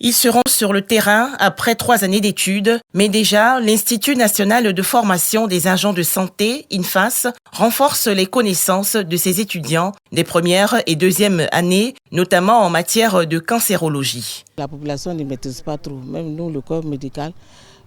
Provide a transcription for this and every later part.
Ils seront sur le terrain après 3 années d'études, mais déjà, l'Institut national de formation des agents de santé, INFAS, renforce les connaissances de ses étudiants des premières et deuxièmes années, notamment en matière de cancérologie. La population ne maîtrise pas trop, même nous, le corps médical,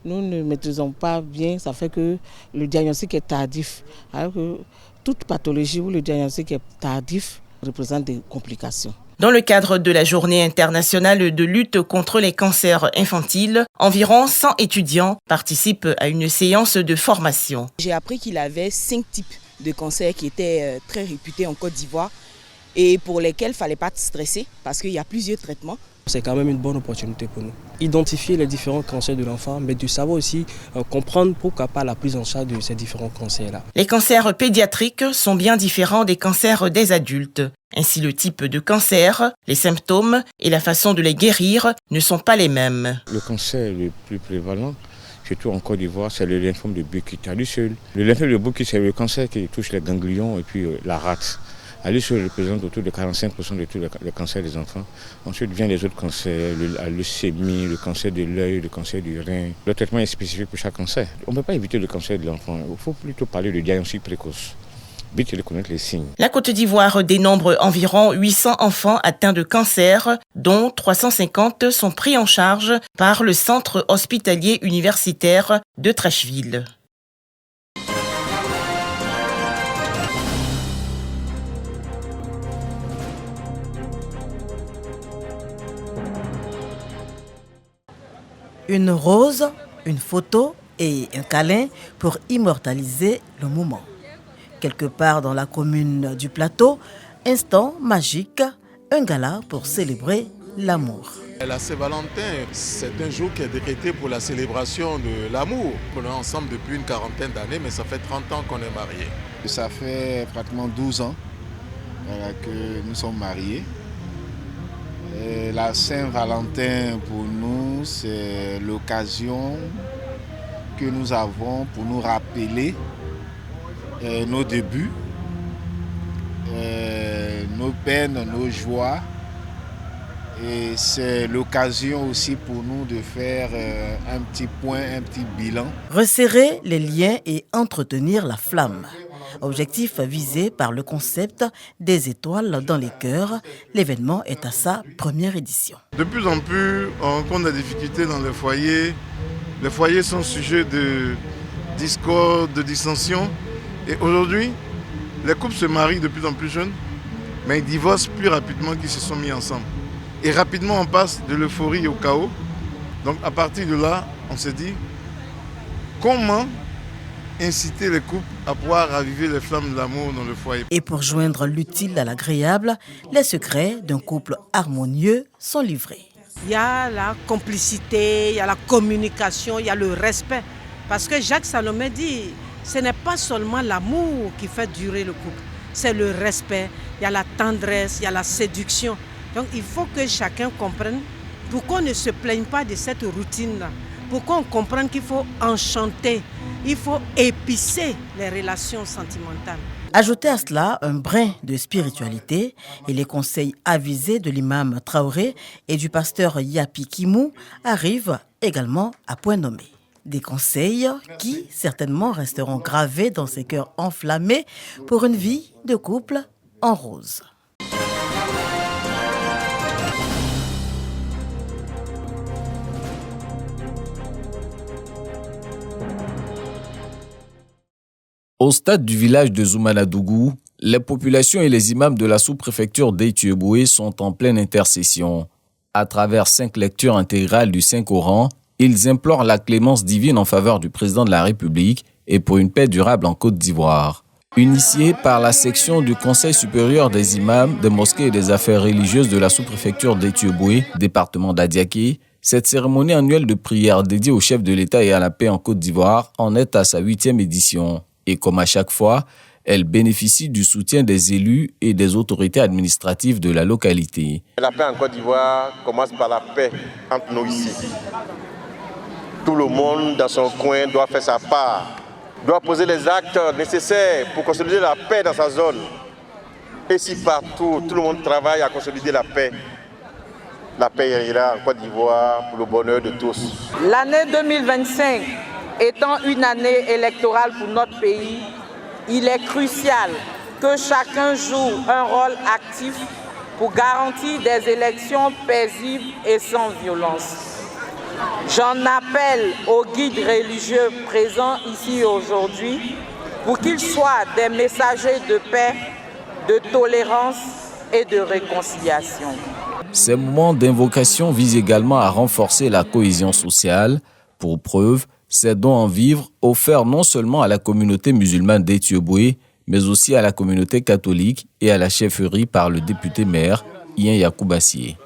nous ne maîtrisons pas bien, ça fait que le diagnostic est tardif. Alors que toute pathologie où le diagnostic est tardif représente des complications. Dans le cadre de la Journée internationale de lutte contre les cancers infantiles, environ 100 étudiants participent à une séance de formation. J'ai appris qu'il avait 5 types de cancers qui étaient très réputés en Côte d'Ivoire et pour lesquels il ne fallait pas stresser parce qu'il y a plusieurs traitements. C'est quand même une bonne opportunité pour nous. Identifier les différents cancers de l'enfant, mais de savoir aussi comprendre pourquoi pas la prise en charge de ces différents cancers-là. Les cancers pédiatriques sont bien différents des cancers des adultes. Ainsi, le type de cancer, les symptômes et la façon de les guérir ne sont pas les mêmes. Le cancer le plus prévalent, surtout en Côte d'Ivoire, c'est le lymphome de Burkitt à lui seul. Le lymphome de Burkitt, c'est le cancer qui touche les ganglions et puis la rate. À lui seul, il représente autour de 45% de tous les cancers des enfants. Ensuite viennent les autres cancers, la leucémie, le cancer de l'œil, le cancer du rein. Le traitement est spécifique pour chaque cancer. On ne peut pas éviter le cancer de l'enfant. Il faut plutôt parler de diagnostic précoce. Vite de connaître les signes. La Côte d'Ivoire dénombre environ 800 enfants atteints de cancer, dont 350 sont pris en charge par le centre hospitalier universitaire de Treichville. Une rose, une photo et un câlin pour immortaliser le moment. Quelque part dans la commune du Plateau, instant magique, un gala pour célébrer l'amour. La Saint-Valentin, c'est un jour qui est décrété pour la célébration de l'amour. On est ensemble depuis une quarantaine d'années, mais ça fait 30 ans qu'on est mariés. Ça fait pratiquement 12 ans que nous sommes mariés. Et la Saint-Valentin, pour nous, c'est l'occasion que nous avons pour nous rappeler nos débuts, nos peines, nos joies. Et c'est l'occasion aussi pour nous de faire un petit point, un petit bilan. Resserrer les liens et entretenir la flamme. Objectif visé par le concept des étoiles dans les cœurs. L'événement est à sa première édition. De plus en plus, on rencontre des difficultés dans les foyers. Les foyers sont sujets de discorde, de dissension. Et aujourd'hui, les couples se marient de plus en plus jeunes, mais ils divorcent plus rapidement qu'ils se sont mis ensemble. Et rapidement, on passe de l'euphorie au chaos. Donc à partir de là, on s'est dit, comment inciter les couples à pouvoir raviver les flammes de l'amour dans le foyer. Et pour joindre l'utile à l'agréable, les secrets d'un couple harmonieux sont livrés. Il y a la complicité, il y a la communication, il y a le respect. Parce que Jacques Salomé dit, ce n'est pas seulement l'amour qui fait durer le couple, c'est le respect, il y a la tendresse, il y a la séduction. Donc il faut que chacun comprenne pourquoi on ne se plaigne pas de cette routine-là. Pourquoi on comprenne qu'il faut enchanter, il faut épicer les relations sentimentales. Ajoutez à cela un brin de spiritualité et les conseils avisés de l'imam Traoré et du pasteur Yapi Kimou arrivent également à point nommé. Des conseils qui certainement resteront gravés dans ces cœurs enflammés pour une vie de couple en rose. Au stade du village de Zoumanadougou, les populations et les imams de la sous-préfecture d'Étiéboué sont en pleine intercession. À travers 5 lectures intégrales du Saint-Coran, ils implorent la clémence divine en faveur du président de la République et pour une paix durable en Côte d'Ivoire. Initiée par la section du Conseil supérieur des imams, des mosquées et des affaires religieuses de la sous-préfecture d'Étiéboué, département d'Adiaké, cette cérémonie annuelle de prière dédiée au chef de l'État et à la paix en Côte d'Ivoire en est à sa 8e édition. Et comme à chaque fois, elle bénéficie du soutien des élus et des autorités administratives de la localité. La paix en Côte d'Ivoire commence par la paix entre nous ici. Tout le monde dans son coin doit faire sa part, doit poser les actes nécessaires pour consolider la paix dans sa zone. Et si partout, tout le monde travaille à consolider la paix la paix ira en Côte d'Ivoire pour le bonheur de tous. L'année 2025 étant une année électorale pour notre pays, il est crucial que chacun joue un rôle actif pour garantir des élections paisibles et sans violence. J'en appelle aux guides religieux présents ici aujourd'hui pour qu'ils soient des messagers de paix, de tolérance et de réconciliation. Ces moments d'invocation visent également à renforcer la cohésion sociale. Pour preuve, ces dons en vivres offerts non seulement à la communauté musulmane d'Éthiopie, mais aussi à la communauté catholique et à la chefferie par le député maire Ian Yakoubassié.